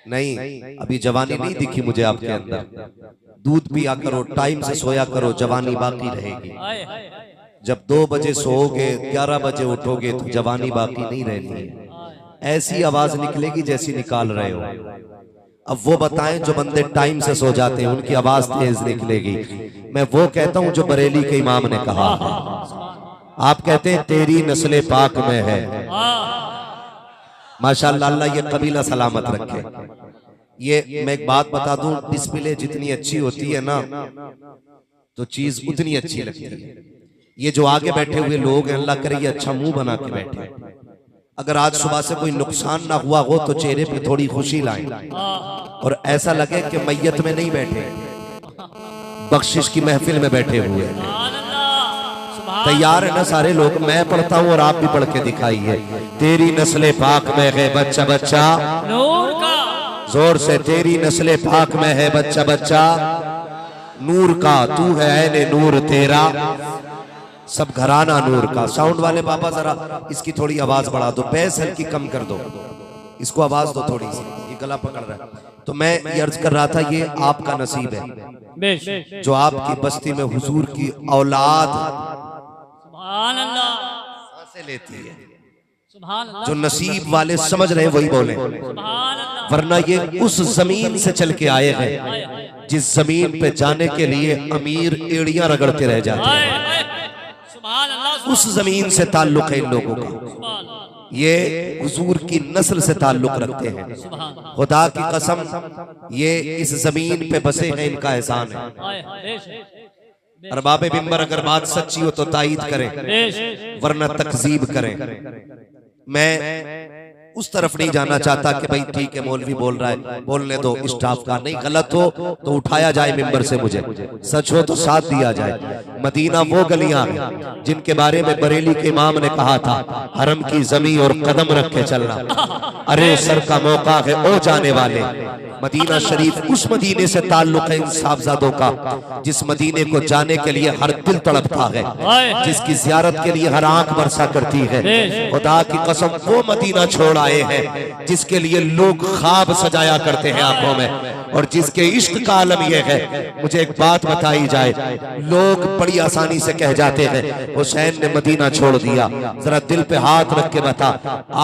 नहीं, अभी जवानी नहीं दिखी मुझे आपके अंदर। दूध पिया करो, टाइम से सोया करो, जवानी बाकी रहेगी। जब 2 बजे सोओगे, 11 बजे उठोगे तो जवानी बाकी नहीं रहती है। ऐसी आवाज निकलेगी जैसी निकाल रहे हो। अब वो बताएं जो बंदे टाइम से सो जाते हैं उनकी आवाज तेज निकलेगी। मैं वो कहता हूं जो बरेली के इमाम ने कहा है। आप कहते हैं तेरी नस्ले पाक में है। माशाअल्लाह, अल्लाह ये कबीला सलामत रखे। ये मैं एक बात बता दूं, डिस्प्ले जितनी अच्छी होती है ना तो चीज उतनी अच्छी लगती है। ये जो आगे बैठे हुए लोग हैं, अल्लाह करे ये अच्छा मुंह बना के बैठे। अगर आज सुबह से कोई नुकसान ना हुआ हो तो चेहरे पे थोड़ी खुशी लाएं और ऐसा लगे कि मैयत में नहीं बैठे, बख्शिश की महफिल में बैठे हुए हैं। तैयार है ना सारे लोग? मैं पढ़ता हूँ और आप भी पढ़ के दिखाइए। तेरी नस्ले पाक में है बच्चा बच्चा नूर का, जोर से। तेरी नस्ले पाक में है बच्चा बच्चा नूर का, तू है ऐने नूर तेरा, सब घराना नूर का। साउंड वाले बाबा जरा इसकी थोड़ी आवाज बढ़ा दो, बेस हल्की कम कर दो, इसको आवाज दो थोड़ी सी, ये गला पकड़ रहा है। तो मैं ये अर्ज कर रहा था, ये आपका नसीब है जो आपकी बस्ती में हुजूर की औलाद सांसें लेती है। जो नसीब वाले समझ रहे वही बोले, वरना ये उस जमीन से चल के आए हैं जिस जमीन पे जाने के लिए अमीर एड़ियां रगड़ते रह जाते हैं। उस जमीन से ताल्लुक है इन लोगों का। ये हुजूर की नस्ल से ताल्लुक रखते हैं। खुदा की कसम, ये इस जमीन पे बसे हैं, इनका एहसान है। अरबाबे मिंबर अगर बात सच्ची हो तो तायीद करें, वरना तकजीब करें। मैं उस तरफ नहीं जाना चाहता कि भाई ठीक है मौलवी बोल रहा है, बोलने दो स्टाफ का। नहीं, गलत हो तो उठाया जाए मिंबर से, मुझे सच हो तो साथ दिया जाए। मदीना वो गलियां हैं जिनके बारे में बरेली के इमाम ने कहा था, हरम की जमीन और कदम रख के चलना, अरे सर का मौका है ओ जाने वाले। मदीना शरीफ उस मदीने से ताल्लुक है इन साहबजादों का जिस मदीने को जाने के लिए हर दिल तड़पता है, जिसकी जियारत के लिए हर आंख बरसा करती है। खुदा की कसम, वो मदीना छोड़ आए हैं जिसके लिए लोग ख्वाब सजाया करते हैं आंखों में, और जिसके इश्क का आलम यह है। मुझे एक बात बताई जाए, लोग बड़ी आसानी से कह जाते हैं हुसैन ने मदीना छोड़ दिया। जरा दिल पे हाथ रख के बता,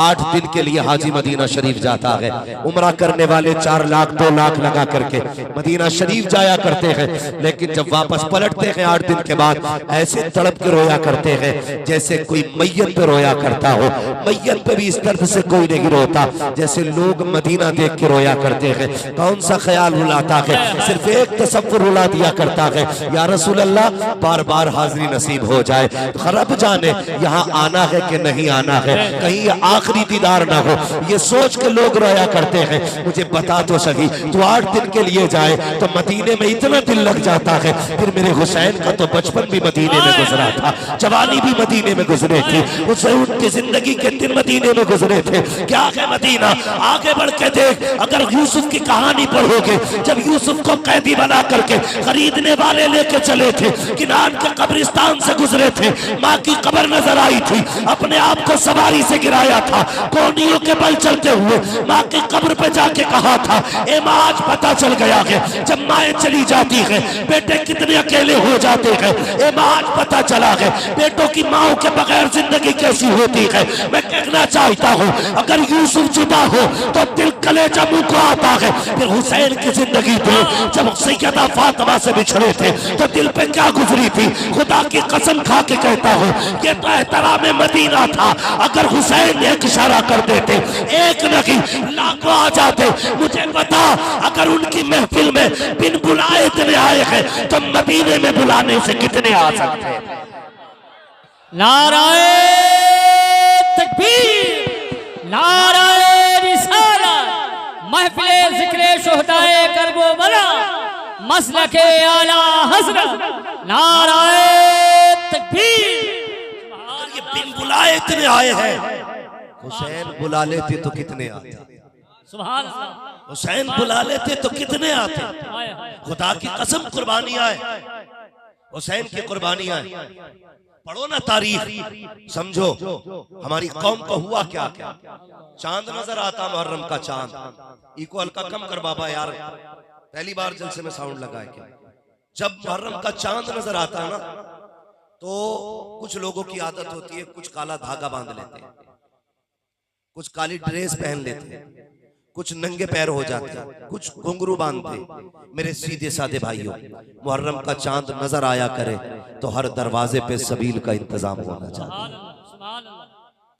8 दिन के लिए हाजी मदीना शरीफ जाता है। उम्रा करने वाले 4 लाख 2 लाख लगा करके मदीना शरीफ जाया करते हैं, लेकिन जब वापस पलटते हैं 8 दिन के बाद, ऐसे तड़प के रोया करते हैं जैसे कोई मैयत पे रोया करता हो। मैयत पे भी इस दर्द से कोई नहीं रोता जैसे लोग मदीना देख के रोया करते हैं। कौन सा ख्याल रुलाता है? सिर्फ एक तसव्वुर रुला दिया करता है, या रसूल अल्लाह बार बार हाजिरी नसीब हो जाए। रब जाने यहाँ आना है कि नहीं आना है, कहीं ये आखिरी दीदार ना हो, ये सोच के लोग रोया करते हैं। मुझे बता तो सही, तू 8 दिन के लिए जाए तो मदीने में इतना दिल लग जाता है। फिर मेरे हुसैन का तो बचपन भी मदीने में गुजरा था, जवानी भी मदीने में गुजरे थी, हुसैन की जिंदगी के दिन मदीने में गुजरे थे। क्या है मदीना? आगे बढ़ के देख, अगर यूसुफ की कहानी पढ़ोगे, जब यूसुफ को कैदी बना करके खरीदने वाले लेके चले थे, किनान के कब्रिस्तान से गुजरे थे, माँ की कब्र नजर आई थी, अपने आप को सवारी से गिराया था, कोनियों के बल चलते हुए माँ की कब्र पे जाके कहा था, ए माँ आज पता चल गया है जब माएँ चली जाती है बेटे कितने अकेले हो जाते हैं। ए माँ आज पता चला है बेटों की माओ के बगैर जिंदगी कैसी होती है। मैं कहना चाहता हूँ अगर यूसुफ जुदा हो तो दिल कलेजा मुंह को आता है। फिर हुसैन की जिंदगी थी, जब सैयदा फातिमा से बिछड़े थे तो दिल पे क्या गुजरी थी। खुदा की कसम खा के कहता हूँ ये तो एहतराम मदीना था। अगर हुसैन एक इशारा कर देते, एक नहीं लाखों आ जाते। मुझे बता, अगर उनकी महफिल में बिन बुलाए इतने आए हैं तो मदीने में बुलाने से कितने आ सकते हैं। नाराए तकबीर, नाराए रिसालत, महफिले ज़िक्रे शुहदाए करबो बला, मसलके आला हज़रत, नाराए तकबीर। ये बिन बुलाए इतने आए हैं, हुसैन बुला लेते तो कितने आते। सुभान अल्लाह। हुसैन बुला लेते तो कितने आते। खुदा की कसम कुर्बानियां है, हुसैन की कुर्बानियां है। पढ़ो ना तारीख, समझो हमारी कौम को हुआ क्या क्या। चांद नजर आता, मुहर्रम का चांद। इको हल्का कम कर बाबा यार, पहली बार जलसे में साउंड लगा है क्या। जब मुहर्रम का चांद नजर आता है ना, तो कुछ लोगों की आदत होती है, कुछ काला धागा बांध लेते हैं, कुछ काली ड्रेस पहन लेते हैं, कुछ नंगे पैर हो जाते हैं, कुछ घुंघरू बांधते। मेरे सीधे साधे भाइयों, मुहर्रम का चांद नजर आया करे तो हर दरवाजे पे सबील का इंतजाम होना चाहिए।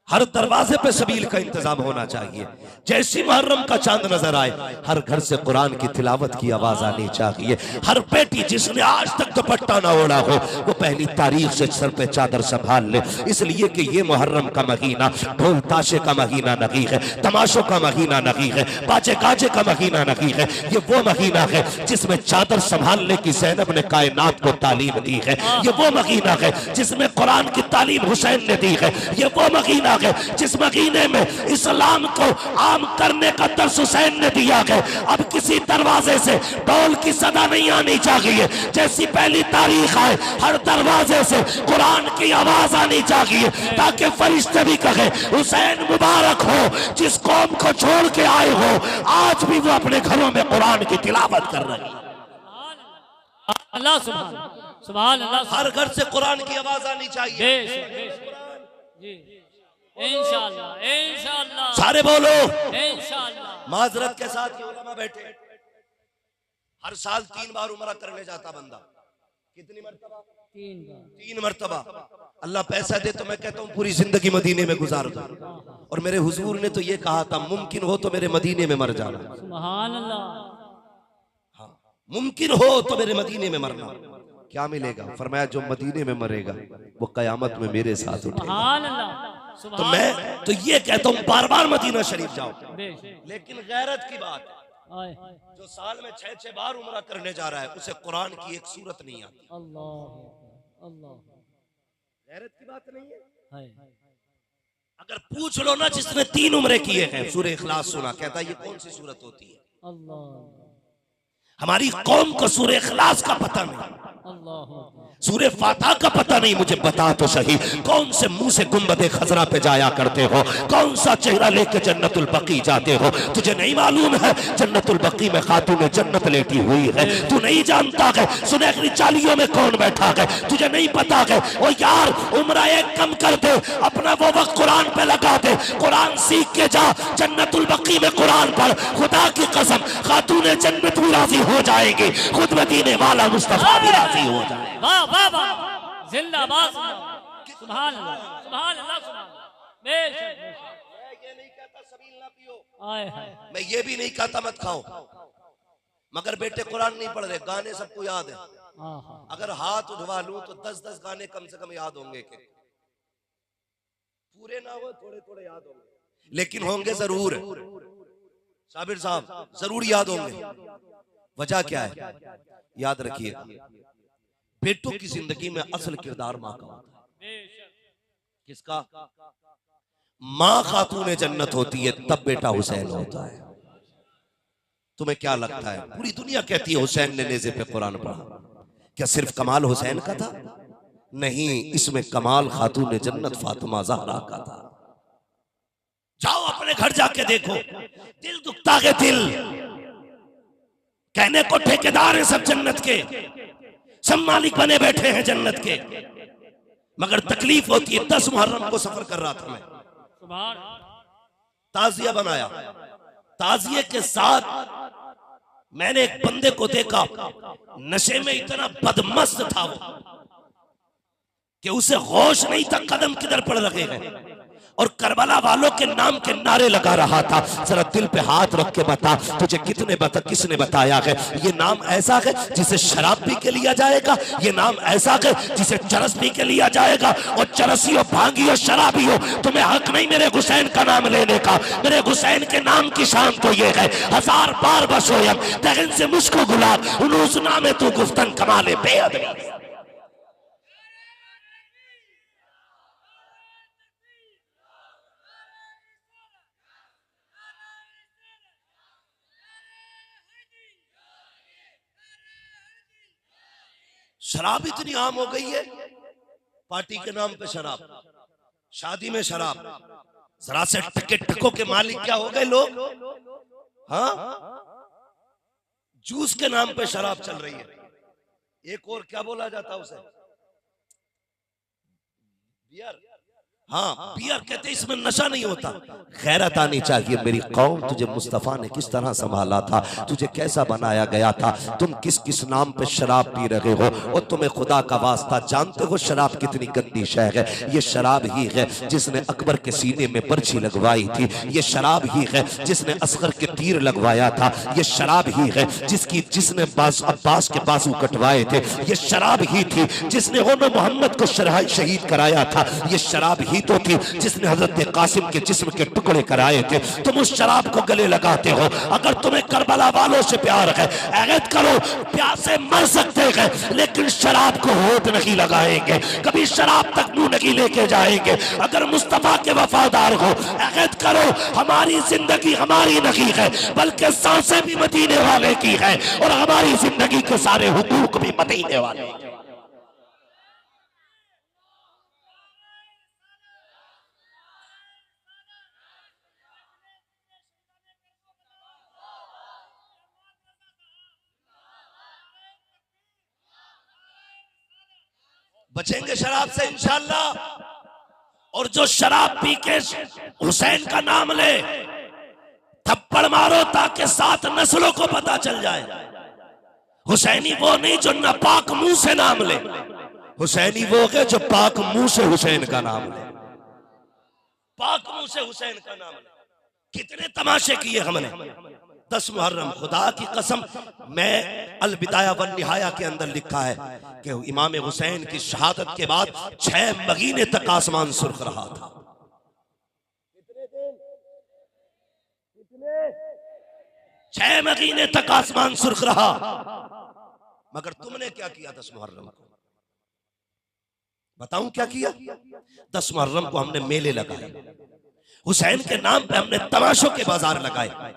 हर दरवाजे पे सबील का इंतजाम होना चाहिए। जैसी मुहर्रम का चांद नजर आए, हर घर से कुरान की तिलावत की आवाज आनी चाहिए। हर बेटी जिसने आज तक दुपट्टा ना ओढ़ा हो, वो पहली तारीख से सर पे चादर संभाल ले, इसलिए कि ये मुहर्रम का महीना ढोल ताशे का महीना नहीं है, तमाशों का महीना नहीं है, बाजे गाजे का महीना नहीं है। ये वो महीना है जिसमें चादर संभालने की ज़ैनब ने कायनात को तालीम दी है। ये वो महीना है जिसमें कुरान की तालीम हुसैन ने दी है। ये वो महीना जिस महीने में इस्लाम को आम करने का दर्स हुसैन ने दिया है। अब किसी दरवाजे से ढोल की सदा नहीं आनी चाहिए। जैसी पहली तारीख आए, हर दरवाजे से कुरान की आवाज आनी चाहिए, ताकि फरिश्ते भी कहे हुसैन मुबारक हो, जिस कौम को छोड़ के आए हो, आज भी वो अपने घरों में कुरान की तिलावत कर रही है। अल्लाह सुभान अल्लाह। हर घर से कुरान की आवाज आनी चाहिए। इंशाअल्लाह इंशाअल्लाह। सारे बोलो इंशाअल्लाह। माजरत के साथ ये उलमा बैठे। हर साल 3 बार उमरा करने जाता बंदा। कितनी मर्तबा? 3 बार। 3 मर्तबा। अल्लाह पैसा दे तो मैं कहता हूँ पूरी जिंदगी मदीने में गुजार दूं। और मेरे हुजूर ने तो ये कहा था, मुमकिन हो तो मेरे मदीने में मर जाना। सुभान अल्लाह। हाँ, मुमकिन हो तो मेरे मदीने में मरना। क्या मिलेगा? फरमाया जो मदीने में मरेगा वो कयामत में मेरे साथ उठेगा। सुभान अल्लाह। तो मैं तो ये कहता हूँ बार बार मदीना शरीफ जाओ, लेकिन गैरत की बात है, जो साल में 6-6 बार उम्रा करने जा रहा है, उसे कुरान की एक सूरत नहीं आती। अल्लाह अल्लाह। गैरत की बात नहीं है। अगर पूछ लो ना जिसने 3 उम्रे किए हैं, सूरह इखलास सुना, कहता ये कौन सी सूरत होती है? अल्लाह। हमारी कौम को सूरह इखलास का पता नहीं, सूरे फातिहा का पता नहीं। मुझे बता तो सही, कौन से मुंह से गुंबदे खजरा पे जाया करते हो? कौन सा चेहरा लेके जन्नतुल बकी जाते हो? तुझे नहीं मालूम है जन्नतुल बकी में खातून जन्नत लेटी हुई है? तू नहीं जानता है सुनहरी चालियों में कौन बैठा है? तुझे नहीं पता है? ओ यार, उम्रा एक कम कर दे, अपना वो वक्त कुरान पे लगा दे, कुरान सीख के जा, जन्नतुल बकी में कुरान पढ़। खुदा की कसम, खातून जन्नत भी राजी हो जाएगी, खुद मदीने वाला मुस्तफा भी राजी हो जाए। वाह वाह वाह, जिंदाबाद। सुभान अल्लाह सुभान अल्लाह सुभान। बेशक मैं ये नहीं कहता सबील ना पियो, मैं ये भी नहीं कहता मत खाओ, मगर बेटे कुरान नहीं पढ़ रहे, गाने सबको याद है। अगर हाथ उठवा लूं तो 10-10 गाने कम से कम याद होंगे, के पूरे ना हो थोड़े थोड़े याद होंगे, लेकिन होंगे जरूर। साबिर साहब जरूर याद होंगे। वजह क्या है? याद रखिए, बेटों की जिंदगी में असल किरदार माँ का होता है। किसका? माँ खातून जन्नत होती है, तब बेटा हुसैन होता है। तुम्हें क्या लगता है? पूरी दुनिया कहती है हुसैन ने नेज़े पे कुरान पढ़ा। क्या सिर्फ कमाल हुसैन का था? नहीं, इसमें कमाल खातून जन्नत फातिमा ज़हरा का था। जाओ अपने घर जाके देखो, दिल दुखता है दिल। कहने को ठेकेदार है सब जन्नत के, सब मालिक बने बैठे हैं जन्नत के, मगर तकलीफ होती है। 10 मुहर्रम को सफर कर रहा था मैं, ताजिया बनाया, ताजिए के साथ मैंने एक बंदे को देखा, नशे में इतना बदमस्त था वो कि उसे होश नहीं था कदम किधर पड़ रहे हैं, और करबला वालों के नाम के नारे लगा रहा था। जरा दिल पे हाथ रख के बता, तुझे किसने बताया है ये नाम ऐसा है जिसे शराब पी के लिया जाएगा, ये नाम ऐसा है जिसे चरस पी के लिया जाएगा, और चरसियों भांगियों शराबियों तुम्हें हक नहीं मेरे हुसैन का नाम लेने का। मेरे हुसैन के नाम की शान तो ये है, 1000 बार बशोयम तगन से मुझको गुलाब उनूस नामे तू गुफ्तन कमाले बेअदबी। शराब इतनी आम हो गई है, पार्टी के नाम पे शराब, शादी में शराब, जरा से टके टकों के मालिक क्या हो गए लोग। हाँ, जूस के नाम पे शराब चल रही है। एक और क्या बोला जाता है उसे, बियर। हाँ, बियर कहते इसमें नशा नहीं होता। गैरत आनी चाहिए मेरी कौम, तुझे मुस्तफा ने किस तरह संभाला था, तुझे कैसा बनाया गया था, तुम किस किस नाम पे शराब पी रहे हो। और तुम्हें खुदा का वास्ता जानते हो शराब कितनी गंदी शय है। ये शराब ही है जिसने अकबर के सीने में बर्छी लगवाई थी, ये शराब ही है जिसने असगर के तीर लगवाया था, ये शराब ही है जिसने अब्बास के बाजू कटवाए थे, ये शराब ही थी जिसने मोहम्मद को शहीद कराया था, ये शराब ही तो थी जिसने हजरत कासिम के जिस्म के टुकड़े कराए थे। तुम उस शराब को गले लगाते हो। अगर तुम्हें करबला वालों से प्यार है, ऐद करो, प्यासे मर सकते हैं लेकिन शराब को होठ नहीं लगाएंगे, कभी शराब तक मुंह नहीं लेके जाएंगे। अगर मुस्तफा के वफादार हो, ऐद करो, हमारी जिंदगी हमारी नहीं है बल्कि सांसें भी मदीने वाले की है और हमारी जिंदगी के सारे हुकूक भी मदीने वाले हैं। बचेंगे शराब से इंशाअल्लाह। और जो शराब पी के हुसैन का नाम ले, थप्पड़ मारो ताकि 7 नस्लों को पता चल जाए। हुसैनी वो नहीं जो नापाक मुंह से नाम ले, हुसैनी वो है जो पाक मुंह से हुसैन का नाम ले, पाक मुंह से हुसैन का नाम ले। कितने तमाशे किए हमने। 10 मुहर्रम, खुदा की कसम, मैं अल बिदाया वन निहाया के अंदर लिखा है कि इमाम हुसैन की शहादत के बाद 6 महीने तक आसमान सुर्ख रहा था। 6 महीने तक आसमान सुर्ख रहा। मगर तुमने क्या किया 10 मुहर्रम को? बताऊं क्या किया? 10 मुहर्रम को हमने मेले लगाए, हुसैन के नाम पे हमने तमाशों के बाजार लगाए।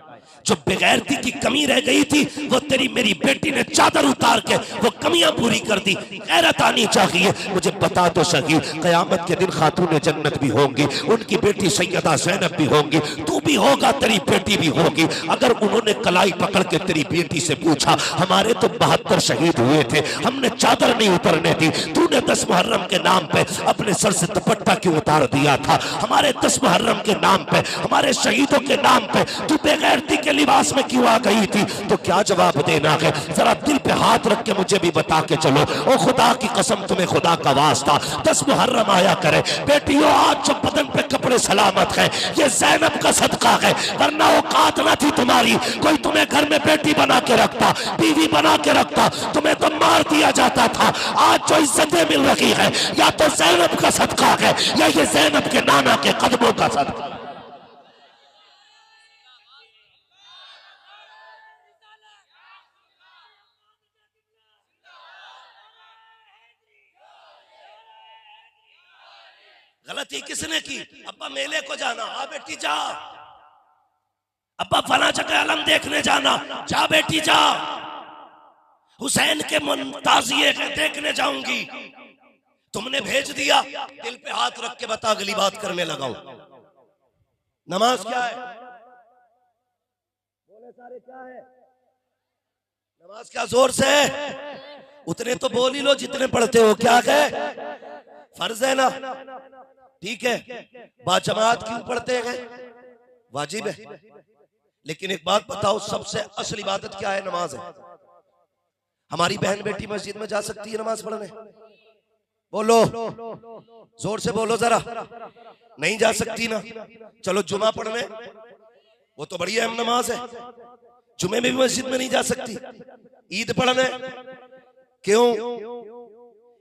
जो बेगैरती की कमी रह गई थी वो तेरी मेरी बेटी ने चादर उतार के वो कमियां पूरी कर दी। गैरत आनी चाहिए। मुझे बता तो सही, कयामत के दिन खातून जन्नत भी होंगी, उनकी बेटी सैयदा ज़ैनब भी होंगी, तू भी होगा, तेरी बेटी भी होगी। अगर उन्होंने कलाई पकड़ के तेरी बेटी से पूछा, हमारे तो 72 शहीद हुए थे, हमने चादर नहीं उतरने दी, तूने 10 मुहर्रम के नाम पे अपने सर से दुपट्टा क्यों उतार दिया था? हमारे 10 मुहर्रम के नाम पे, हमारे शहीदों के नाम पे तू बेगैरती के लिबास में क्यों आ गई थी? तो क्या जवाब देना है? जरा दिल पे हाथ रख के मुझे भी बता के चलो। ओ खुदा की कसम, तुम्हें खुदा का वास्ता 10 मुहर्रम आया करे। बेटियों, आज जो बदन पे कपड़े सलामत है ये ज़ैनब का सदका है, वरना औकात ना थी तुम्हारी। कोई तुम्हें घर में बेटी बना के रखता, बीवी बना के रखता, तुम्हें तो मार दिया जाता था। आज जो इज्जतें मिल रही है या तो ज़ैनब का सदका है या ये ज़ैनब के नाना के कदमों का सदका। गलती किसने की? अब्बा मेले को जाना, आ बेटी जा। अब्बा फला जगह अलम देखने जाना, जा बेटी जा। हुसैन के ताज़िए देखने जाऊंगी, तुमने भेज दिया। दिल पे हाथ रख के बता, अगली बात करने लगाऊं। नमाज क्या है? बोले सारे क्या है? नमाज क्या जोर से? उतने तो बोल ही लो जितने पढ़ते हो। क्या है? फर्ज है ना, ठीक है। बाजमात क्यों पढ़ते हैं? वाजिब है। लेकिन एक बात बताओ, सबसे असल इबादत क्या है? नमाज है। हमारी बहन बेटी मस्जिद में जा सकती है नमाज पढ़ने? बोलो, जोर से बोलो जरा। नहीं जा सकती ना? चलो जुमा पढ़ने, वो तो बड़ी अहम नमाज है, जुमे में भी मस्जिद में नहीं जा सकती। ईद पढ़ने क्यों?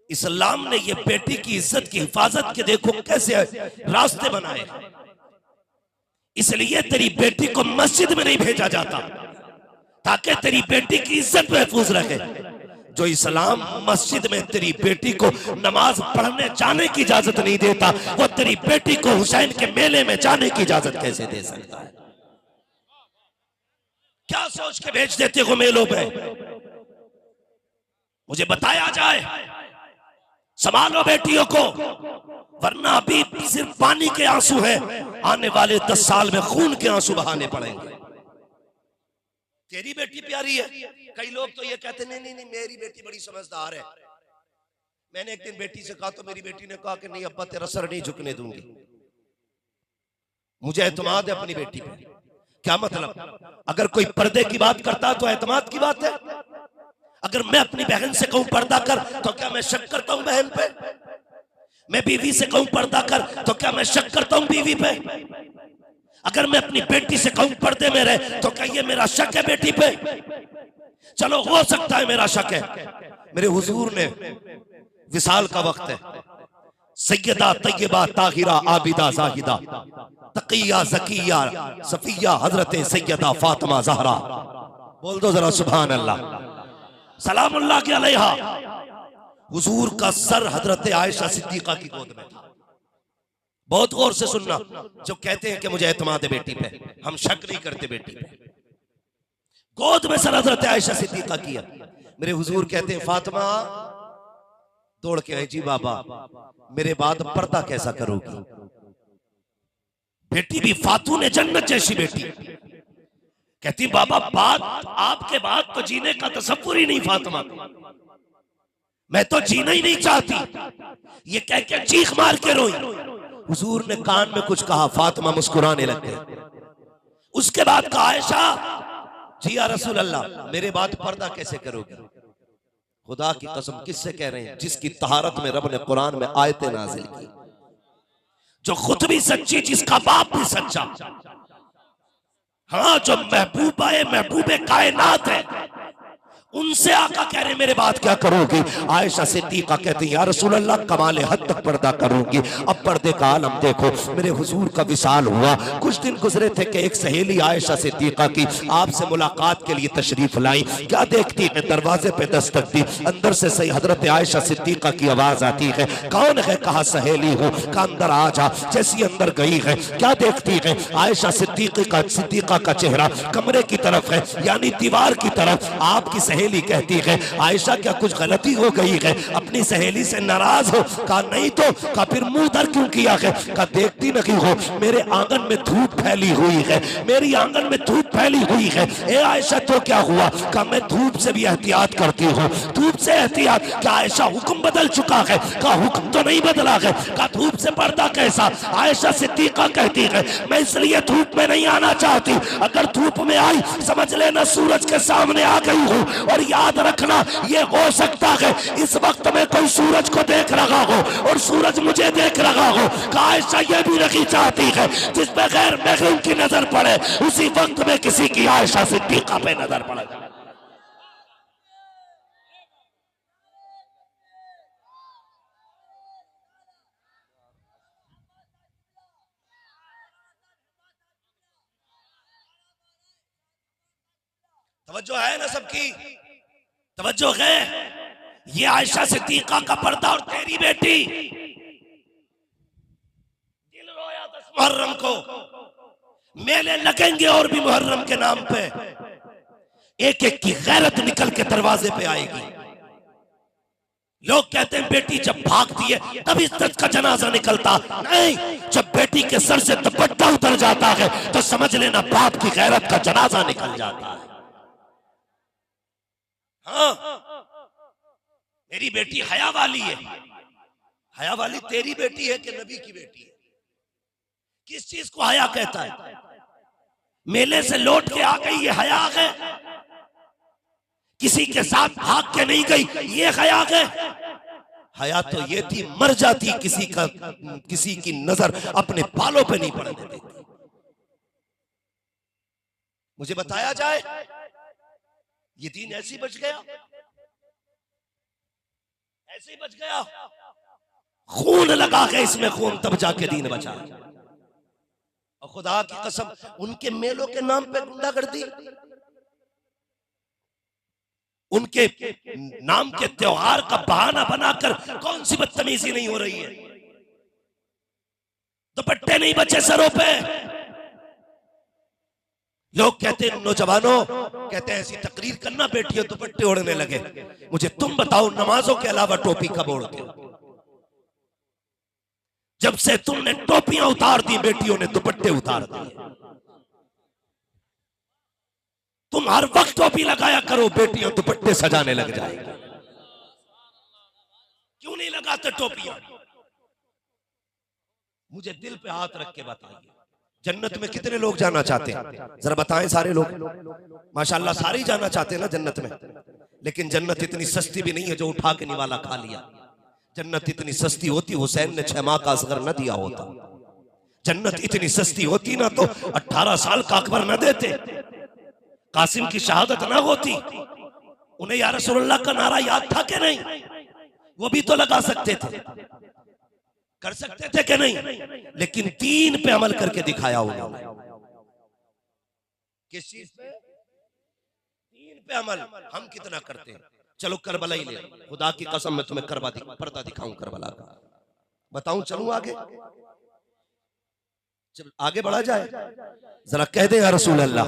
इस्लाम ने ये बेटी की इज्जत की हिफाजत के देखो कैसे रास्ते बनाए। इसलिए तेरी बेटी को मस्जिद में नहीं भेजा जाता ताकि तेरी बेटी की इज्जत महफूज रहे। जो इस्लाम मस्जिद में तेरी बेटी को नमाज पढ़ने जाने की इजाजत नहीं देता, वो तेरी बेटी को हुसैन के मेले में जाने की इजाजत कैसे दे सकता है? क्या सोच के भेज देते हो मेलों में? मुझे बताया जाए। संभालो बेटियों को, वरना अभी सिर्फ पानी के आंसू हैं, आने वाले 10 साल में खून के आंसू बहाने पड़ेंगे। तेरी बेटी प्यारी है, कई लोग तो ये कहते नहीं नहीं नहीं मेरी बेटी बड़ी समझदार है। मैंने एक दिन बेटी से कहा तो मेरी बेटी ने कहा कि नहीं अब्बा तेरा सर नहीं झुकने दूंगी, मुझे एतमाद है अपनी बेटी पे। क्या मतलब? अगर कोई पर्दे की बात करता तो एतमाद की बात है। अगर मैं अपनी बहन से कहूं पर्दा कर तो क्या मैं शक करता हूं बहन पे? मैं बीवी से कहूं पर्दा कर तो क्या मैं शक करता हूं बीवी पे? अगर मैं अपनी बेटी से कहूं पर्दे में रहे तो क्या ये मेरा शक है बेटी पे? चलो हो सकता है मेरा शक है। मेरे हुजूर ने, विसाल का वक्त है, सैयदा तैयबा ताहिरा आबिदा जाहिदा तकिया ज़किया सफिया हजरत सैयदा फातिमा ज़हरा, बोल दो जरा सुभान अल्लाह, सलामुल्लाह के अलैहा। हुजूर का सर हजरत आयशा सिद्दीका की गोद में था। बहुत गौर से सुनना, जो कहते हैं कि मुझे एतमाद है बेटी पे, हम शक नहीं करते बेटी पे। गोद में सर हजरत आयशा सिद्दीका किया। मेरे हुजूर कहते हैं फातिमा दौड़ के आई, जी बाबा मेरे बाद पर्दा कैसा करोगी? बेटी भी फातून जन्नत जैसी बेटी, कहती बाबा बात आपके बाद तो जीने का तसव्वुर ही नहीं फातिमा, मैं तो जीना ही नहीं चाहती। ये कह के चीख मार के रोई। हुजूर ने कान में कुछ कहा, फातिमा मुस्कुराने लग गई। उसके बाद कहा आयशा जी या रसूल अल्लाह मेरे बाद पर्दा कैसे करोगे? खुदा की कसम किससे कह रहे हैं? जिसकी तहारत में रब ने कुरान में आयतें नाजिल की, जो खुद भी सच्ची, जिसका बाप भी सच्चा, हाँ जो महबूबे कायनात है, उनसे आका कह रहे मेरे बात क्या करोगी? आयशा सिद्दीका कहती है या रसूल अल्लाह कमाले हद तक पर्दा करूंगी। अब पर्दे का आलम देखो, मेरे हुजूर का विसाल हुआ, कुछ दिन गुजरे थे कि एक सहेली आयशा सिद्दीका की आपसे मुलाकात के लिए तशरीफ लाई। क्या देखती है? दरवाजे पे दस्तक दी, अंदर से सही हजरत आयशा सिद्दीका की आवाज आती है, कौन है? कहा सहेली हूँ। का अंदर आ जा। जैसी अंदर गई है, क्या देखती है? आयशा सिद्दीका का चेहरा कमरे की तरफ है, यानी दीवार की तरफ। आपकी सहेली कहती है आयशा क्या कुछ गलती हो गई है? अपनी सहेली से नाराज हो? कहा नहीं तो। कहा फिर मुंह दर क्यों किया है? कहा देखती नहीं हो मेरे आंगन में धूप फैली हुई है, मेरी आंगन में धूप फैली हुई है। ए आयशा तो क्या हुआ? कहा मैं धूप से भी एहतियात करती हूँ। धूप से एहतियात? क्या आयशा हुक्म बदल चुका है? कहा हुक्म तो नहीं बदला है। कहा धूप से पर्दा कैसा? आयशा सिद्दीका कहती है मैं इसलिए धूप में नहीं आना चाहती, अगर धूप में आई समझ लेना सूरज के सामने आ गई हूँ। और याद रखना ये हो सकता है इस वक्त में कोई सूरज को देख रहा हो और सूरज मुझे देख रहा हो। आयशा ये भी नहीं चाहती है जिस पे गैर महरम की नजर पड़े उसी वक्त में किसी की आयशा सिद्दीका पे नजर पड़े। तवज्जो है ना सबकी? तवज्जो है? ये आयशा सिद्दीका का पर्दा और तेरी बेटी। दिल रोया 10 मुहर्रम को, मेले लगेंगे और भी मुहर्रम के नाम पे। एक एक की गैरत निकल के दरवाजे पे आएगी। लोग कहते हैं बेटी जब भागती है तब इज्जत का जनाजा निकलता, नहीं, जब बेटी के सर से दुपट्टा उतर जाता है तो समझ लेना बाप की गैरत का जनाजा निकल जाता है। हाँ मेरी बेटी हया वाली है। हया वाली तेरी बेटी है कि नबी की बेटी है? किस चीज को हया कहता है? मेले से लौट के आ गई ये हया है? किसी के साथ भाग के नहीं गई ये हया है? हया तो ये थी मर जाती किसी की नजर अपने बालों पे नहीं पड़ने देती। मुझे बताया जाए ये दीन ऐसे ही बच गया, ऐसे ही बच गया। खून लगा के इसमें खून तब जाके दीन बचा। और खुदा की कसम उनके मेलों के नाम पे गुंडागर्दी, उनके नाम के त्योहार का बहाना बनाकर कौन सी बदतमीजी नहीं हो रही है? दुपट्टे नहीं बचे सरों पे। लोग कहते हैं नौजवानों कहते हैं ऐसी तकरीर करना बेटियों दुपट्टे ओढ़ने लगे। मुझे तुम बताओ नमाजों के अलावा टोपी कब ओढ़ते हो? जब से तुमने टोपियां उतार दी, बेटियों ने दुपट्टे उतार दिए। तुम हर वक्त टोपी लगाया करो, बेटियां दुपट्टे सजाने लग जाएगी। क्यों नहीं लगाते टोपियां? मुझे दिल पे हाथ रख के बताइए, जन्नत में कितने लोग जाना चाहते हैं? जरा बताएं। सारे लोग माशाल्लाह सारे ही जाना चाहते हैं ना जन्नत में। लेकिन जन्नत इतनी सस्ती भी नहीं है जो उठा के निवाला खा लिया। जन्नत इतनी सस्ती होती, हुसैन ने 6 माह का असगर न दिया होता। जन्नत इतनी सस्ती होती ना तो 18 साल का अकबर न देते, कासिम की शहादत ना होती। उन्हें या रसूलुल्लाह का नारा याद था कि नहीं? वो भी तो लगा सकते थे, कर सकते थे कि नहीं? लेकिन 3 पे अमल करके दिखाया उन्होंने। किस चीज पे? 3 पे अमल। हम कितना करते हैं? चलो करबला ही ले, खुदा की कसम मैं तुम्हें पर्दा दिखाऊं करबला का, बताऊं? चलूं आगे? चल आगे बढ़ा जाए। जरा कह दे या रसूल अल्लाह,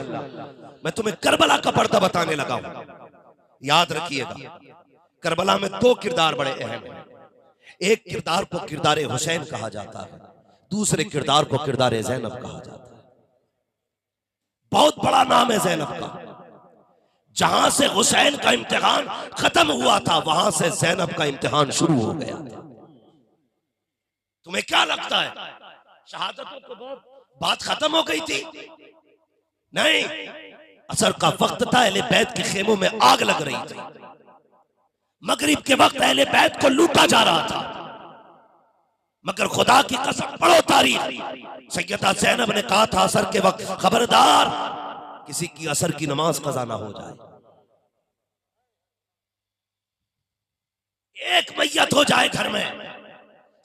मैं तुम्हें करबला का पर्दा बताने लगा हूं। याद रखिएगा, करबला में 2 किरदार बड़े अहम हैं। एक किरदार को किरदार हुसैन कहा जाता है, दूसरे किरदार को किरदार ज़ैनब कहा जाता है। बहुत बड़ा नाम है ज़ैनब का। जहां से हुसैन का इम्तिहान खत्म हुआ था, वहां से ज़ैनब का इम्तिहान शुरू हो गया था। तुम्हें क्या लगता है शहादतों के बाद बात खत्म हो गई थी? नहीं, असर का वक्त था, अहले बैत के खेमों में आग लग रही थी। मगरिब के वक्त अहले बैत को लूटा जा रहा था। मगर खुदा की कसम, पढ़ो तारीख, सैयदा ज़ैनब ने कहा था असर के वक्त, खबरदार किसी की असर की नमाज कज़ा ना हो जाए। एक मैयत हो जाए घर में,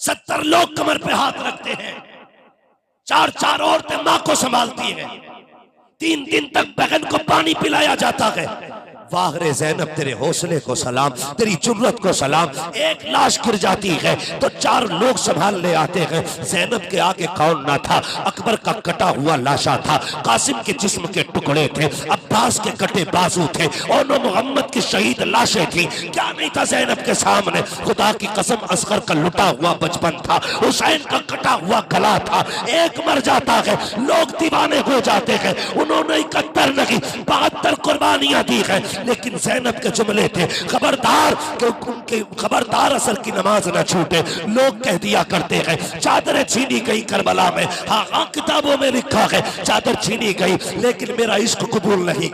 70 लोग कमर पे हाथ रखते हैं, 4-4 औरतें मां को संभालती हैं, 3 दिन तक बहन को पानी पिलाया जाता है। वाह रे ज़ैनब, तेरे हौसले को सलाम, तेरी जुर्रत को सलाम। एक लाश गिर जाती है तो 4 लोग संभालने आते हैं। ज़ैनब के आगे कौन ना था? अकबर का कटा हुआ लाशा था, कासिम के जिस्म के टुकड़े थे, अब्बास के कटे बाजू थे, और मोहम्मद की शहीद लाशें थी। क्या नहीं था ज़ैनब के सामने? खुदा की कसम, असगर का लुटा हुआ बचपन था, हुसैन का कटा हुआ गला था। एक मर जाता है, लोग दीवाने हो जाते हैं। उन्होंने 71 नहीं 72 कुर्बानियां दी है, लेकिन ज़ैनब के जुमले थे, खबरदार उनके खबरदार असर की नमाज न छूटे। लोग कह दिया करते हैं चादरें छीनी गई करबला में। हाँ हाँ, किताबों में लिखा है चादर छीनी गई, लेकिन मेरा इश्क कबूल नहीं